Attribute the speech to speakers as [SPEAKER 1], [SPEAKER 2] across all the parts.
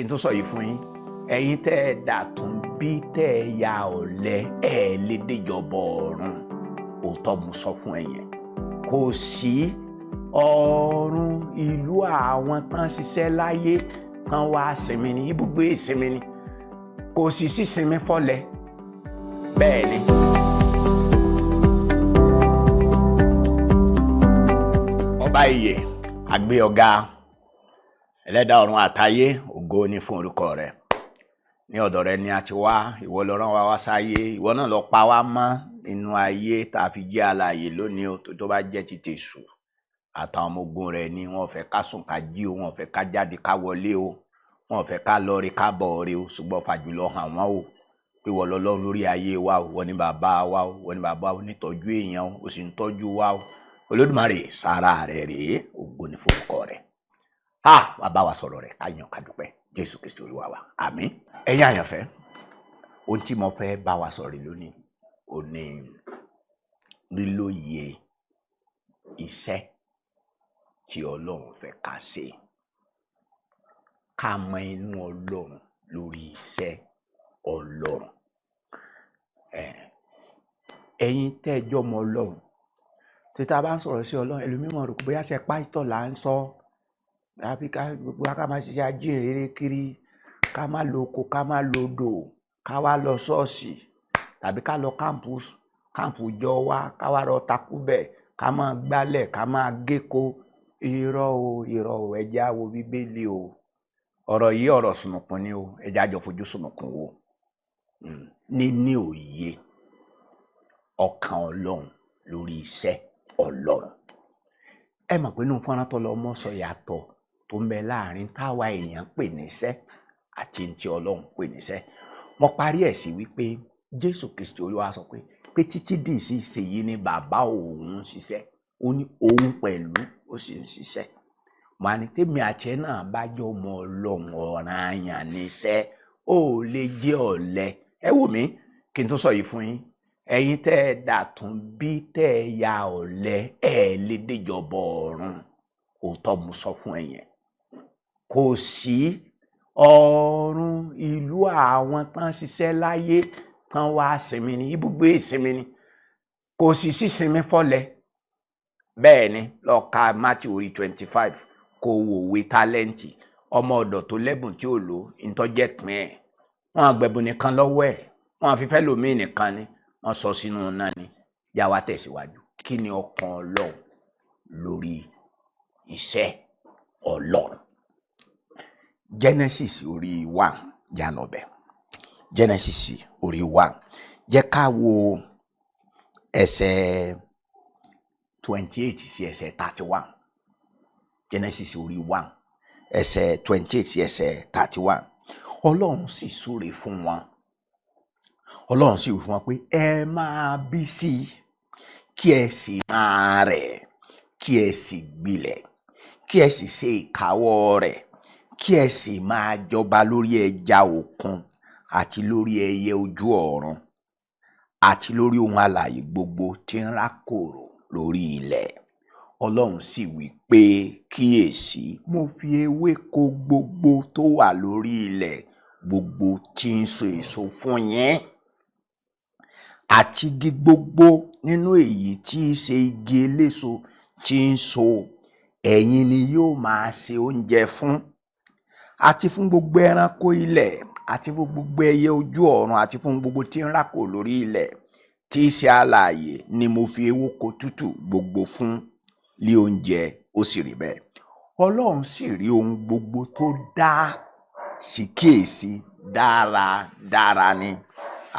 [SPEAKER 1] kí n tó sọ yìí fún yín, ẹ̀yin tẹ́ ẹ dàtún bí tẹ́ ẹ ya ọ̀lẹ ẹ lè déjọba ọ̀run. Òótọ́ mo sọ fún ẹ̀yin, kò sí ọ̀run ìlú àwọn tán ṣiṣẹ́ láyé tán wá sinmi ní ibùgbé ìsinmi ni, kò sì sí sinmi fọ́lẹ. Bẹ́ẹ̀ ni. Ọba ìyè, àgbé ọ̀gá, ẹlẹ́dàá ọ̀run àtayé, ògo ni fún orúkọ rẹ̀. Ní ọ̀dọ̀ rẹ ni a ti wá, ìwọ ló rán wa wá sáyé, ìwọ náà ló pa wá mọ́ inú ayé tá a fi jẹ́ alààyè lónìí o. Tó bá jẹ́ ti tèṣù àtàwọn ọmọ ogun rẹ̀ ni wọ́n fẹ́ ká sùn ká jí o, wọ́n fẹ́ ká jáde ká wọlé o, wọ́n fẹ́ ká lọ rí ká bọ̀ rí o, ṣùgbọ́n fàjùlọ hàn wọ́n o pé wọ́n lọ́lọ́run lórí ayé wa o, wọ́n ní bàbá wa o, wọ́n ní bàbá wa onítọ́jú èèyàn o, ó sì ń tọ́jú wa o. Olódùmarè sára rẹ̀ rèé, ògo ni fún orúkọ rẹ̀. Wá bá wa sọ̀rọ̀ rẹ̀ ká yàn ká dúpẹ́. Jésù Kristi Olúwa wa, àmín. Ẹ̀yin àyànfẹ́, ohun tí mo fẹ́ bá wa sọ̀rọ̀ lónìí ò ní lílóye iṣẹ́ tí Ọlọ́run fẹ́ ká ṣe, ká mọ inú Ọlọ́run lórí iṣẹ́ Ọlọ́run. Ẹ̀yin tẹ́jọ́ mọ Ọlọ́run, tí tá a bá ń sọ̀rọ̀ sí Ọlọ́run, ẹlòmíràn rò pé bóyá ṣe pásítọ̀ là ń sọ, àbí ká máa ṣiṣẹ́ ajínrere kiri, ká má lo oko, ká má lo odò, ká wá lọ ṣọ́ọ̀ṣì, tàbí ká lọ káàmpù jọ wá, ká wá lọ takú bẹ̀, ká máa gbálẹ̀, ká máa géko. Irọ́ o, ẹ jẹ́ á wo Bíbélì o. Ọ̀rọ̀ yìí ọ̀rọ̀ sùnùkùn ni o, ẹ jẹ́ á jọ fojú sùnùkùn wò. Níní òye ọkàn Ọlọ́run lórí iṣẹ́ Ọlọ́run. Ẹ mọ̀ pé inú fọ́nrán tó lọ mọ́ sọ yàtọ̀ tó ń bẹ láàrin táwa èèyàn pè níṣẹ́ àti tí Ọlọ́run pè níṣẹ́. Mo parí ẹ̀ sí wípé Jésù Kristi Olúwa sọ pé títí dì sí ìṣèyí ni bàbá òun ń ṣiṣẹ́, ó ní òun pẹ̀lú ó sì ń ṣiṣẹ́. Màá ní tèmi àti ẹ náà bá jọ mọ Ọlọ́run, ọ̀ranyàn níṣẹ́, ó lè jẹ́ ọ̀lẹ. Ẹ wò mí kí n tó sọ yìí fún yín, ẹ̀yin tẹ́ ẹ dàtún bí tẹ́ ẹ ya ọ̀lẹ ẹ lè déjọba ọ̀run. Òótọ́ mo sọ fún ẹ̀yin, kò sí ọ̀run ìlú àwọn tán ṣiṣẹ́ láyé tán wá sinmi ní ibùgbé ìsinmi ni, kò sì sí sinmi fọ́lẹ. Bẹ́ẹ̀ ni, lọ ka Matthew 25 kó wo òwe tálẹ́ǹtì. Ọmọ ọ̀dọ̀ tó lẹ́bùn tí ò lò ìtọ́jẹ́ pín ẹ̀, wọ́n àgbẹ̀bùn nìkan lọ́wọ́ ẹ̀, wọ́n àfífẹ́ lòmíì nìkan ni, wọ́n sọ sínú náà ni. Yà wá tẹ̀síwájú. Kí ni ọkàn Ọlọ́run lórí iṣẹ́ Ọlọ́run? Genesis orí 1 yà lọ́bẹ̀. Genesis orí 1 jẹ́ ká wo ẹsẹ̀ 28 sí ẹsẹ̀ 31. Genesis orí 1 ẹsẹ̀ 28 sí ẹsẹ̀ 31. Ọlọ́run sì súre fún wọn. Ọlọ́run sì wí fún wọn pé ẹ máa bí sí i, kí ẹ sì máa rẹ̀, kí ẹ sì gbilẹ̀, kí ẹ sì ṣe ìkáwọ́ rẹ̀, kí ẹ sì máa jọba lórí ẹja òkun àti lórí ẹyẹ ojú ọ̀run àti lórí ohun alààyè gbogbo tí ń rákòrò lórí ilẹ̀. Ọlọ́run sì wí pé kíyèsí, mo fi ewéko gbogbo tó wà lórí ilẹ̀ gbogbo tí ń so èso fún yín, àti igi gbogbo nínú èyí tí í ṣe igi eléso tí ń so, ẹ̀yin ni yóò máa ṣe oúnjẹ fún, àti fún gbogbo ẹranko ilẹ̀, àti fún gbogbo ẹyẹ ojú ọ̀run, àti fún gbogbo tí ń rákò lórí ilẹ̀ tí í ṣe alààyè ni mo fi ewéko tútù gbogbo fún lé oúnjẹ. Ó sì rí bẹ́ẹ̀. Ọlọ́run sì rí ohun gbogbo tó dá, sì kíyèsí dáradára ni.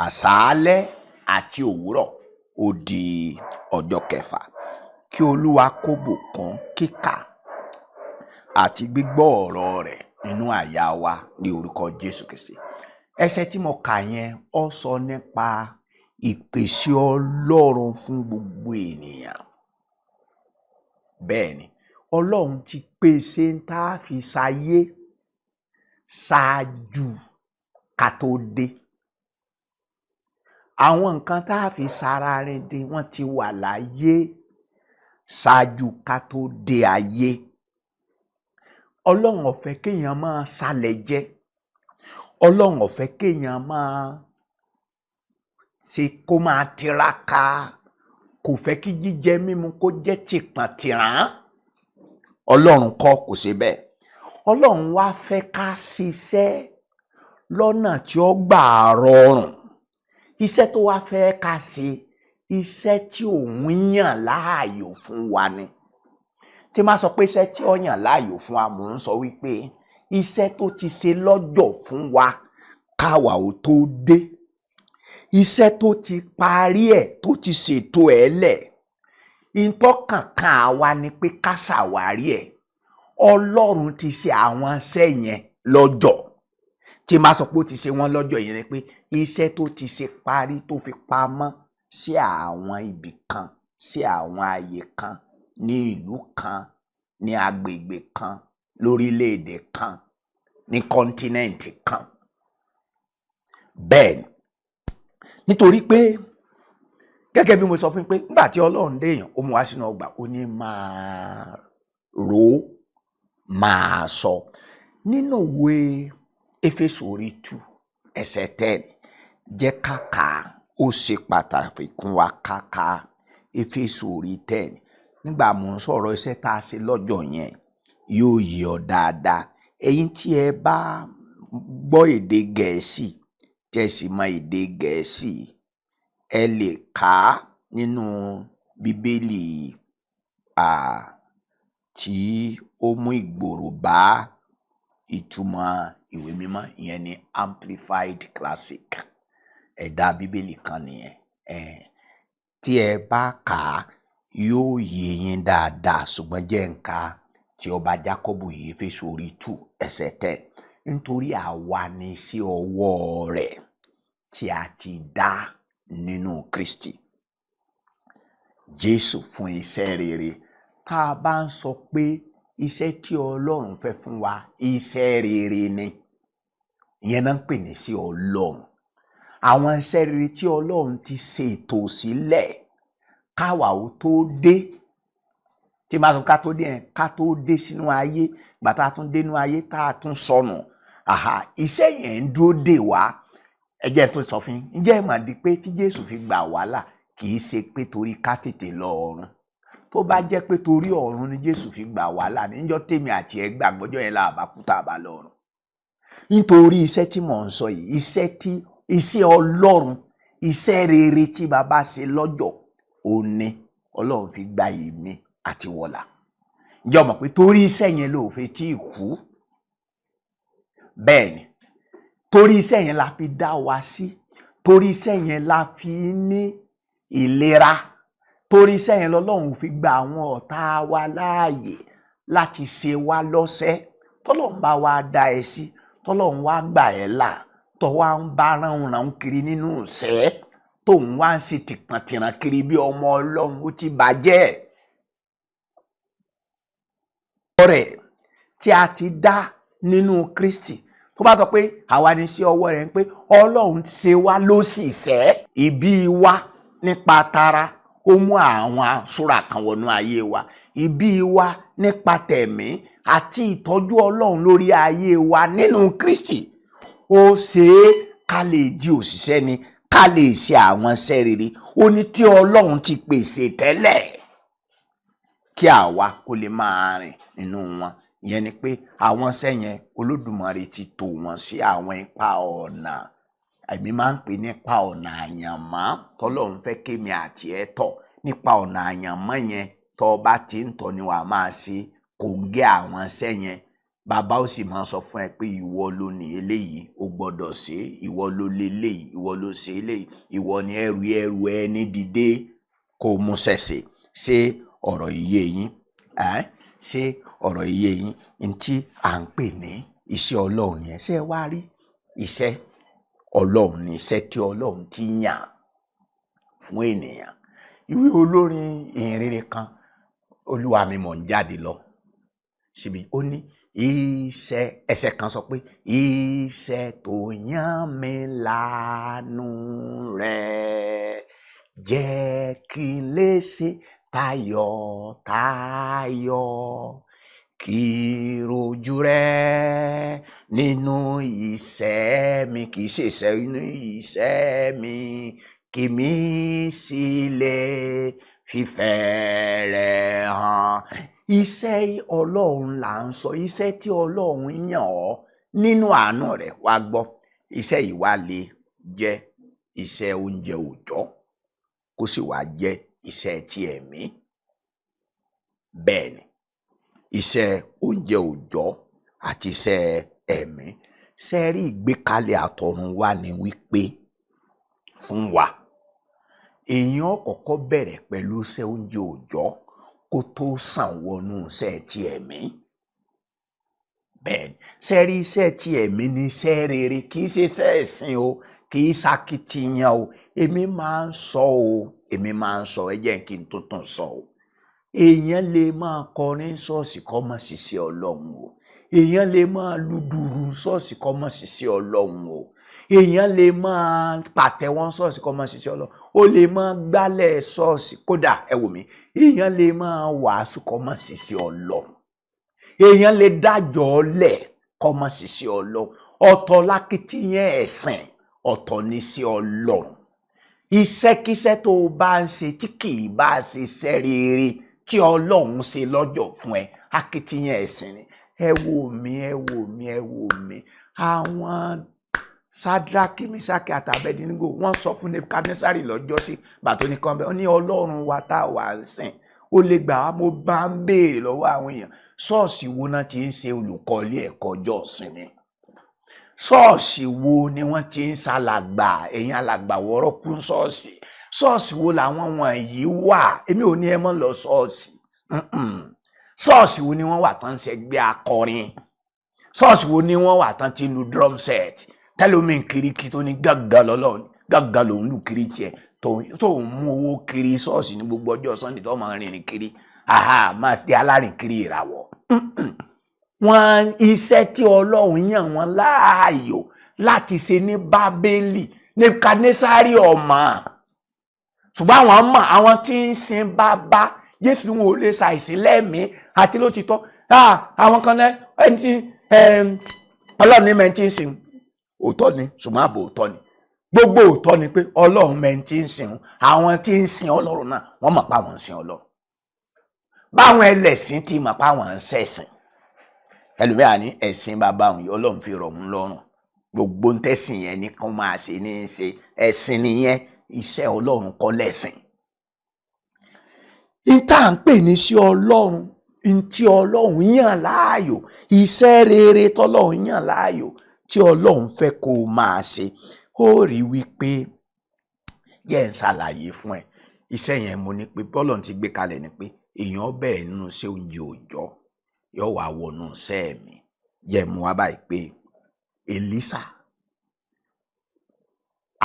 [SPEAKER 1] Àṣálẹ́ àti òwúrọ̀ ó di ọjọ́ kẹfà. Kí Olúwa kó bùkún kíkà àti gbígbọ́ ọ̀rọ̀ rẹ̀ nínú àyà wa ní orúkọ Jésù Kristi. Ẹsẹ̀ tí mo kà yẹn ó sọ nípa ìpèsè Ọlọ́run fún gbogbo ènìyàn. Bẹ́ẹ̀ ni, Ọlọ́run ti pèsè ń tá a fi ṣayé ṣáájú ká tó dé. Àwọn nǹkan tá a fi sára rìn dé wọ́n ti wà láyé ṣáájú ká tó dé ayé. Ọlọ́run ò fẹ́ kéèyàn máa ṣálẹ̀ jẹ, Ọlọ́run ò fẹ́ kéèyàn máa ṣe kó máa tiraka, kò fẹ́ kí jíjẹ mímu kó jẹ́ tìpọ̀ntìrán. Ọlọ́run kọ́ kò ṣe bẹ́ẹ̀. Ọlọ́run wá fẹ́ ká ṣiṣẹ́ lọ́nà tí ó gbà rọrùn. Iṣẹ́ tó wá fẹ́ ká ṣe, iṣẹ́ tí òun yàn láàyò fún wa ni. Tí máa sọ pé iṣẹ́ tí ó yàn láàyò fún wa, mò ń sọ wípé iṣẹ́ tó ti ṣe lọ́jọ́ fún wa káwa ò tó dé. Iṣẹ́ tó ti parí ẹ̀, tó ti ṣètò ẹ̀ lẹ̀. Ìtọ́kànkàn àwa ni pé ká ṣàwárí ẹ̀. Ọlọ́run ti ṣe àwọn iṣẹ́ yẹn lọ́jọ́. Tí máa sọ pé ó ti ṣe wọ́n lọ́jọ́ yẹn ni pé iṣẹ́ tó ti ṣe parí tó fi pamọ́ sí àwọn ibì kan, sí àwọn ààyè kan, ní ìlú kan, ní agbègbè kan, lórílẹ̀-èdè kan, ní kọ́ńtínẹ́ǹtì kan. Bẹ́ẹ̀ ni, nítorí pé gẹ́gẹ́ bí mo sọ fún yín pé nígbà tí Ọlọ́run dé èèyàn, ó mú wá sínú ọgbà, ó ní máa rò ó, máa sọ. Nínú ìwé Éfésù orí 2 ẹsẹ̀ 10, jẹ́ ká kà á, ó ṣe pàtàkì fún wa ká kà á. Éfésù orí 10. Nígbà mò ń sọ̀rọ̀ iṣẹ́ tá a ṣe lọ́jọ́ yẹn, yóò yé ọ dáadáa. Ẹ̀yin tí ẹ bá gbọ́ èdè Gẹ̀ẹ́sì, tẹ́ sì mọ èdè Gẹ̀ẹ́sì, ẹ lè kà á nínú Bíbélì tí ó mú ìgbòrò bá ìtumọ̀ ìwé mímọ́, ìyẹn ni Amplified Classic. Ẹ̀dà Bíbélì kan nìyẹn. Tí ẹ bá kà á, yóò yé yín dáadáa, ṣùgbọ́n jẹ́ n kà tí ọba Jákọ́bù yìí, Éfésù orí 2 ẹsẹ̀ 10. Nítorí àwa ni sí ọwọ́ rẹ̀ tí a ti dá nínú Kristi Jésù fún iṣẹ́ rere. Tá a bá ń sọ pé iṣẹ́ tí Ọlọ́run fẹ́ fún wa, iṣẹ́ rere ni. Ìyẹn náà ń pè ní sí Ọlọ́run. Àwọn iṣẹ́ rere tí Ọlọ́run ti ṣètò sílẹ̀ káwa ó tó dé. Tí máa sọ ká tó dé yẹn, ká tó dé sínú ayé, ìgbà tá a tún dé nínú ayé tá a tún sọnù. Iṣẹ́ yẹn ń dúró dè wá. Ẹ jẹ́ tó sọ fún yín, ǹjẹ́ ẹ mọ̀ di pé tí Jésù fi gbà wá là, kì í ṣe pé torí ká tètè lọ ọ̀run. Tó bá jẹ́ pé torí ọ̀run ni Jésù fi gbà wá là, níjọ́ tèmi àti ẹ gbàgbọ́jọ́ yẹn là bá kú tá a bá lọ ọ̀run. Nítorí iṣẹ́ tí mò ń sọ yìí, iṣẹ́ Ọlọ́run, iṣẹ́ rere tí bàbá ṣe lọ́jọ́, ó ní Ọlọ́run fi gba èmi àti wọ̀là. Ǹjẹ́ o mọ̀ pé torí iṣẹ́ yẹn ló fi tí ì kú? Bẹ́ẹ̀ ni, torí iṣẹ́ yẹn la fi dá wa sí, torí iṣẹ́ yẹn la fi ní ìlera, torí iṣẹ́ yẹn lọ́lọ́run fi gba àwọn ọ̀tá wa láàyè láti ṣe wá lọ́ṣẹ́. Tọ́lọ́run bá wa dá ẹ sí, tọ́lọ́run wá gbà ẹ́ là, tó wá ń bá ránran kiri nínú ìṣẹ́, tó ń wá ń ṣe tìpọ̀ntìrán kiri bí ọmọ Ọlọ́run, ó ti bàjẹ́. Ọ̀rẹ́ tí a ti dá nínú Kristi, tó bá sọ pé àwa ni sí ọwọ́ rẹ̀, ń pé Ọlọ́run ṣe wá lóṣìṣẹ́. Ìbí wa nípa tara, ó mú àwọn àṣúra kan wọnú ayé wa. Ìbí wa nípa tẹ̀mí àti ìtọ́jú Ọlọ́run lórí ayé wa nínú Kristi, ó ṣe é ká lè di òṣìṣẹ́ ni, ká lè ṣe àwọn iṣẹ́ rere. Ó ní tí Ọlọ́run ti pèsè tẹ́lẹ̀ kí àwa kó lè máa rìn nínú wọn. Ìyẹn ni pé àwọn iṣẹ́ yẹn Olódùmarè ti tò wọ́n sí àwọn ipa ọ̀nà. Èmi máa ń pè nípa ọ̀nà àyànmọ́ tọ́lọ́run fẹ́ kémi àti ẹ tọ̀. Nípa ọ̀nà àyànmọ́ yẹn, tó bá ti ń tọ̀ ni wàá máa ṣe kòńgẹ́ àwọn iṣẹ́ yẹn. Bàbá ó sì máa sọ fún ẹ pé ìwọ ló ní eléyìí, o gbọ́dọ̀ ṣe, ìwọ ló lé eléyìí, ìwọ ló ṣe eléyìí, ìwọ ni ẹrù ẹni dìde kó mú ṣẹ̀ṣẹ̀. Ṣé ọ̀rọ̀ iye yín? Ṣé ọ̀rọ̀ iye yín? Ntí à ń pè ní iṣẹ́ Ọlọ́run yẹn. Ṣé ẹ wá rí iṣẹ́ Ọlọ́run ni iṣẹ́ tí Ọlọ́run ti yàn fún ènìyàn. Ìwé olórin ìhìnrere kan, Olúwa mi mọ̀ ń jáde lọ síbi, ó ní ẹsẹ̀ kan sọ pé iṣẹ́ tó yàn mí lánú rẹ̀ jẹ́ kí n lè ṣe tayọ̀tayọ̀ kí rojú rẹ nínú iṣẹ́ mi, kì í ṣe iṣẹ́ inú iṣẹ́ mi, kí mi sì lè fìfẹ́ rẹ hàn. Iṣẹ́ Ọlọ́run là ń sọ, iṣẹ́ tí Ọlọ́run yàn ọ́ nínú àánú rẹ̀. Wá gbọ́, iṣẹ́ yìí wá lè jẹ́ iṣẹ́ oúnjẹ òòjọ́, kó sì wá jẹ́ iṣẹ́ ti ẹ̀mí. Bẹ́ẹ̀ ni, iṣẹ́ oúnjẹ òòjọ́ àti iṣẹ́ ẹ̀mí. Ṣé ẹ rí ìgbékalẹ̀ àtọ̀run wá ni wípé fún wa, èèyàn kọ́kọ́ bẹ̀rẹ̀ pẹ̀lú iṣẹ́ oúnjẹ òòjọ́ kó tó sàn wọnú iṣẹ́ ti ẹ̀mí. Bẹ́ẹ̀ ni, ṣé ẹ rí iṣẹ́ ti ẹ̀mí ni iṣẹ́ rere, kì í ṣe iṣẹ́ ẹ̀sìn o, kì í ṣakitiyan o. Èmi máa ń sọ ẹ jẹ́ kí n tuntun sọ o. Èèyàn lè máa kọrin ṣọ́ọ̀ṣì kó má ṣiṣẹ́ Ọlọ́run o. Èèyàn lè máa lu dùrù ṣọ́ọ̀ṣì kó má ṣiṣẹ́ Ọlọ́run o. Èèyàn lè máa pàtẹ́wọ́ ṣọ́ọ̀ṣì kó má ṣiṣẹ́ Ọlọ́run. Ó lè máa gbálẹ̀ ṣọ́ọ̀ṣì, kódà ẹ wò mí, èèyàn lè máa wàásù kó má ṣiṣẹ́ Ọlọ́run. Èèyàn lè dájọ́ lẹ̀ kó má ṣiṣẹ́ Ọlọ́run. Ọ̀tọ̀ lákìtìyàn ẹ̀sìn, ọ̀tọ̀ ní sí Ọlọ́run. Iṣẹ́kíṣẹ́ tó o bá ń ṣe tí kì í bá ṣe iṣẹ́ rere tí Ọlọ́run ṣe lọ́jọ́ fún ẹ, akitiyan ẹ̀sìn ni. Ẹ wò mí. Àwọn Sádraki, Míṣákì àti Abẹ́dínígò wọ́n sọ fún Nebukadnesari lọ́jọ́sí bàtó ní kan bẹ́ẹ̀, ó ní Ọlọ́run wa tá a wà ń sìn, ó lè gbà wá. Mo bá ń béèrè lọ́wọ́ àwọn èèyàn, ṣọ́ọ̀ṣì wo náà ti ń ṣe olùkọ́ ilé ẹ̀kọ́ ọjọ́ ìsinmi? Ṣọ́ọ̀ṣì wo ni wọ́n ti ń ṣalàgbà, ẹ̀yin alàgbà wọ́rọ́ kún ṣọ́ọ̀ṣì? Ṣọ́ọ̀ṣì wo làwọn wọ̀nyí wà? Èmi ò ní ẹ mọ́ lọ ṣọ́ọ̀ṣì. Ṣọ́ọ̀ṣì wo ni wọ́n wà tán ṣẹgbẹ́ akọrin? Ṣọ́ọ̀ṣì wo ni wọ́n wà tán ti lu drum set? Tẹ́lómi kiriki tó ní gàgà lọ́lọ́run, gàgà lòún lù kiri tiẹ̀, tó ń mú owó kiri ṣọ́ọ̀ṣì ní gbogbo ọjọ́ Sunday tó máa rìnrìn kiri. Máa di alárìn kiri ìràwọ̀. Wọ́n iṣẹ́ tí Ọlọ́run yàn wọ́n láàyò láti ṣe ní Bábélì, Nebukadnesari ọmọ. Ṣùgbọ́n àwọn mọ̀, àwọn tí ń sin bàbá Jésù wọn ò lè ṣàìsí lẹ́mìí àti lótìtọ́. Àwọn kan náà ẹni tí Ọlọ́run ní mẹ́ni tí ń sìn òótọ́ ni, ṣùgbọ́n àbò òótọ́ ni. Gbogbo òótọ́ ni pé Ọlọ́run mẹ́ni tí ń sìn, àwọn tí ń sin Ọlọ́run náà wọ́n mọ̀ pé àwọn ń sin Ọlọ́run. Báwọn ẹlẹ́sìn ti mọ̀ pé àwọn ń ṣẹ̀sìn. Ẹlòmíràn ní ẹ̀sìn bàbá òun yìí Ọlọ́run fi rọ̀ mú lọ́rùn. Gbogbo ń tẹ̀sìn yẹn ní kán máa ṣe ní í ṣe. Ẹ̀sìn nìyẹn, iṣẹ́ Ọlọ́run kọ́ lẹ́sìn. Ìta ń pè ní sí Ọlọ́run, tí Ọlọ́run yàn láàyò, iṣẹ́ rere tọ́lọ́run yàn láàyò tí Ọlọ́run fẹ́ kó o máa ṣe. Ó rí wípé yẹ́ ń ṣàlàyé fún ẹ. Iṣẹ́ yẹn mo ní pé bọ́lọ́run ti gbé kalẹ̀ ni pé èèyàn bẹ̀rẹ̀ nínú iṣẹ́ oúnjẹ òòjọ́, yóò wá wọnú iṣẹ́ mi. Yẹ mú wá báyìí pé Èlíṣà,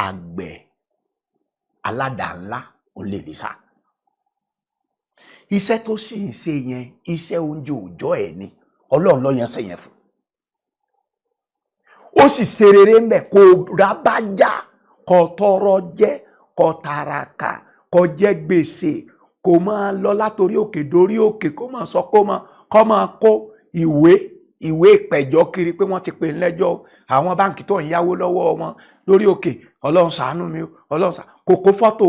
[SPEAKER 1] àgbẹ̀ aládàá ńlá, ó lè Èlíṣà. Iṣẹ́ tó sì ń ṣe yẹn, iṣẹ́ oúnjẹ òòjọ́ ẹ̀ ni. Ọlọ́run ló yan iṣẹ́ yẹn fún. Ó sì ṣe rere ńbẹ̀, kò rábájá, kò tọrọ jẹ, kò tàràkà, kò jẹ gbèsè, kò máa lọ látorí òkè dórí òkè, kó máa sọ kó máa kó ìwé ìpẹ̀jọ́ kiri pé wọ́n ti pè ń lẹ́jọ́ àwọn báǹkì tó ń yáwó lọ́wọ́ wọn lórí òkè. Ọlọ́run ṣàánú mi, Ọlọ́run ṣàánú. Kò kó fọ́tò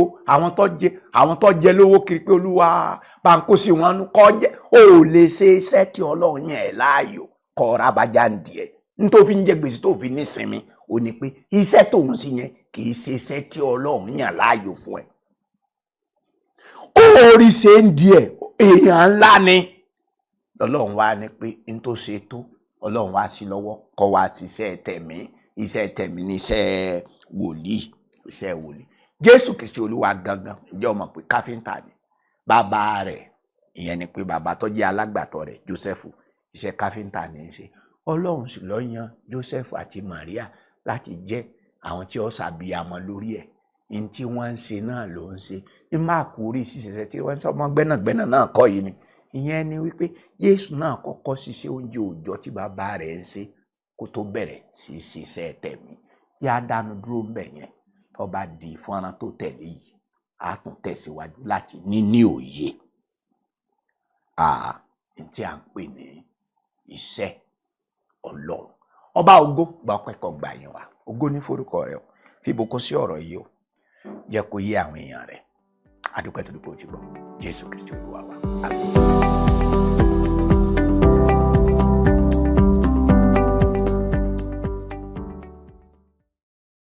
[SPEAKER 1] àwọn tó jẹ lówó kiri pé Olúwa bá ń kó sí wọn nú kọ́ jẹ́. Ó lè ṣe iṣẹ́ tí Ọlọ́run yàn ẹ́ láàyò kọ́ rábájá ń díẹ̀. Nítorí fi ń jẹ gbèsè tó fi ní sinmi, ó ní pé iṣẹ́ tóun sí yẹn kì í ṣe iṣẹ́ tí Ọlọ́run yàn láàyò fún ẹ. Ó rí ṣe ń díẹ̀, èèyàn ńlá ni. Ọlọ́run wá ní pé n tó ṣe tó, Ọlọ́run wá sí lọ́wọ́ kọ́ wá ti iṣẹ́ tẹ̀mí. Iṣẹ́ tẹ̀mí ní iṣẹ́ wòlíì, iṣẹ́ wòlíì. Jésù Kristi Olúwa gangan, ǹjẹ́ o mọ̀ pé káfíńtà ni bàbá rẹ̀? Ìyẹn ni pé bàbá tó jẹ́ alágbàtọ́ rẹ̀, Jósẹ́fù, iṣẹ́ káfíńtà ní í ṣe. Ọlọ́run sì ló yan Jósẹ́fù àti Màríà láti jẹ́ àwọn tí ó ṣàbíamọ lórí ẹ̀. Ní tí wọ́n ń ṣe náà ló ń ṣe. Ní Máàkù orí 6 tí wọ́n sọ ọmọ gbẹ́nàgbẹ́nà náà kọ́ yìí ni. Ìyẹn ni wípé Jésù náà kọ́kọ́ ṣiṣẹ́ oúnjẹ òòjọ́ tí bàbá rẹ̀ ń ṣe kó tó bẹ̀rẹ̀ sí ṣiṣẹ́ tẹ̀mí. Yá dánu dúró ń bẹ̀ yẹn. Tó bá di fọ́nrán tó tẹ̀lé yìí, a tún tẹ̀síwájú láti ní òye tí à ń pè ní iṣẹ́ Ọlọ́run. Ọba ògo gba ọpẹ́ kó gba ìyìn wa. Ògo ní forúkọ rẹ o. Fi ìbùkún sí ọ̀rọ̀ yìí o. Jẹ́ kó yé àwọn èèyàn rẹ̀. A dúpẹ́ tó dúpẹ́ ojúbọ. Jésù Kristi Olúwa wa. Àmín.